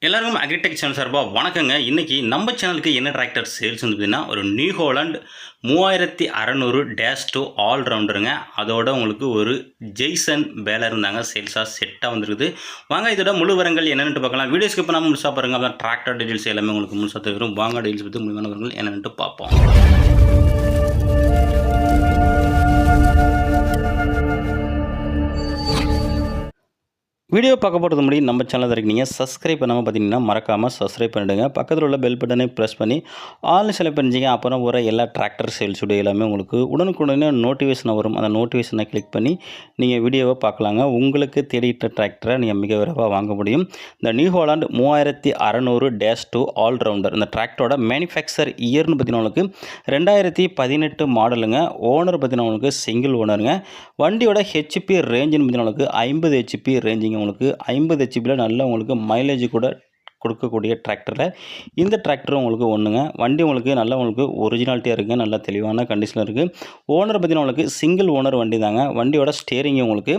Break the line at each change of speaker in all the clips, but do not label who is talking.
எல்லாருக்கும் agritech channel சார்பாக வணக்கங்க. இன்றைக்கி நம்ம சேனலுக்கு என்ன டிராக்டர் சேல்ஸ் வந்து பார்த்தீங்கன்னா ஒரு நியூ ஹாலண்ட் 3600-2 ஆல்ரவுண்டருங்க. அதோட உங்களுக்கு ஒரு ஜெய்சன் பேலர் இருந்தாங்க சேல்ஸாக செட்டாக வந்துருக்குது. வாங்க இதோட முழு விவரங்கள் என்னென்னு பார்க்கலாம். வீடியோஸ்க்கு இப்போ நம்ம முழுசாக பாருங்கள். அதான் டிராக்டர் டீட்டெயில்ஸ் எல்லாமே உங்களுக்கு முழுசாக தெரியும். வாங்க டீட்டெயில்ஸ் பற்றி முழுமையான விவரங்கள் என்னென்னு பார்ப்போம். வீடியோ பார்க்க போகிறது முடியும் நம்ம சேனல் இருக்கீங்க சப்ஸ்கிரைப் பண்ணாமல் பார்த்தீங்கன்னா மறக்காமல் சப்ஸ்கிரைப் பண்ணிவிடுங்க. பக்கத்தில் உள்ள பெல் பட்டனை ப்ரெஸ் பண்ணி ஆல் செலக்ட் பண்ணிச்சிங்க. அப்புறம் வர எல்லா டிராக்டர் சேல்ஸ் வீடியோ எல்லாமே உங்களுக்கு உடனுக்குடனே நோட்டிஃபிகேஷன் வரும். அந்த நோட்டிஃபிகேஷனை கிளிக் பண்ணி நீங்கள் வீடியோவை பார்க்கலாங்க. உங்களுக்கு தேடிட்ட டிராக்டரை நீங்கள் மிக விரைவாக வாங்க முடியும். இந்த நியூ ஹாலண்ட் 3600-2 ஆல்ரவுண்டர் இந்த டிராக்டரோட மேனுஃபேக்சர் இயர்னு பார்த்தீங்கன்னா உங்களுக்கு 2018 மாடலுங்க. ஓனர் பார்த்தீங்கன்னா உங்களுக்கு சிங்கிள் ஓனருங்க. வண்டியோட ஹெச்பி ரேஞ்சுன்னு பார்த்தீங்கன்னா உங்களுக்கு 50 ஹெச்பி ரேஞ்சிங்க. உங்களுக்கு 50 ஹெச்பியில் நல்ல உங்களுக்கு மைலேஜ் கூட கொடுக்கக்கூடிய டிராக்டரில் இந்த டிராக்டரும் உங்களுக்கு ஒன்றுங்க. வண்டி உங்களுக்கு நல்லா உங்களுக்கு ஒரிஜினாலிட்டியாக இருக்குது, நல்ல தெளிவான கண்டிஷனில் இருக்குது. ஓனர் பார்த்தீங்கன்னா உங்களுக்கு சிங்கிள் ஓனர் வண்டி தாங்க. வண்டியோட ஸ்டேரிங் உங்களுக்கு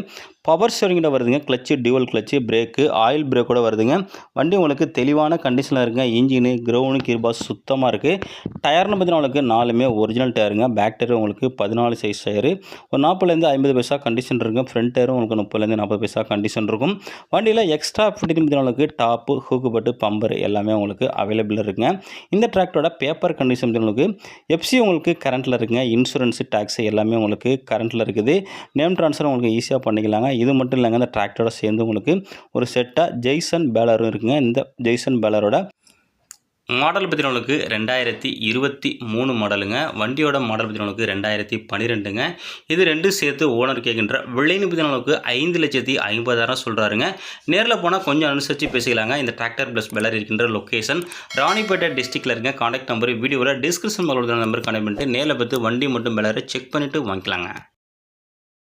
பவர் ஸ்டேரிங்கிட்ட வருதுங்க. Clutch dual clutch, brake oil பிரேக்கோட வருதுங்க. வண்டி உங்களுக்கு தெளிவான கண்டிஷனில் இருக்குங்க. இன்ஜினு கிரவுண்டு கீர்பாஸ் சுத்தமாக இருக்குது. டயர்னு பார்த்தீங்கன்னா உங்களுக்கு 4மே ஒரிஜினல் டயருங்க. பேக் டயர் உங்களுக்கு 14 சைஸ் டயரு, ஒரு 40லேருந்து 50 பைசா கண்டிஷன் இருக்குங்க. ஃப்ரண்ட் டயரும் உங்களுக்கு 30லேருந்து 40 பைசா கண்டிஷன் இருக்கும். வண்டியில் எக்ஸ்ட்ரா ஃபிட்டிங் பார்த்தீங்கன்னா உங்களுக்கு டாப்பு ஹூக்கு பட்டு பம்பர் எல்லாமே உங்களுக்கு அவைலபிள் இருக்குங்க. இந்த டிராக்டரோட பேப்பர் கண்டிஷன் உங்களுக்கு எஃப்சி உங்களுக்கு கரண்ட்டில் இருக்குங்க. இன்சூரன்ஸு டேக்ஸு எல்லாமே உங்களுக்கு கரண்ட்டில் இருக்குது. நேம் ட்ரான்ஸ்ஃபர் உங்களுக்கு ஈஸியாக பண்ணிக்கலாங்க. இது மட்டும் இல்லைங்க, இந்த டிராக்டரோட சேர்ந்து உங்களுக்கு ஒரு செட்டாக ஜெய்சன் பேலரும் இருக்குங்க. இந்த ஜெய்சன் பேலரோட மாடல் பார்த்தீங்கன்னா உங்களுக்கு 2023 மாடலுங்க. வண்டியோட மாடல் பார்த்தீங்கன்னா உங்களுக்கு 2012ங்க. இது ரெண்டும் சேர்த்து ஓனர் கேட்கின்ற விலைன்னு பார்த்தீங்கன்னா உங்களுக்கு 5,50,000 சொல்கிறாருங்க. நேரில் போனால் கொஞ்சம் அனுசரித்து பேசிக்கலாங்க. இந்த டிராக்டர் ப்ளஸ் பேலர் இருக்கின்ற லொக்கேஷன் ராணிப்பேட்டை டிஸ்ட்ரிக்டில் இருக்க. கான்டாக்ட் நம்பர் வீடியோவில் டிஸ்கிரிப்ஷன் நம்பர் கான்டாக்ட் பண்ணிட்டு நேரில் பார்த்து வண்டி மட்டும் பேலரை செக் பண்ணிவிட்டு வாங்கிக்கலாங்க.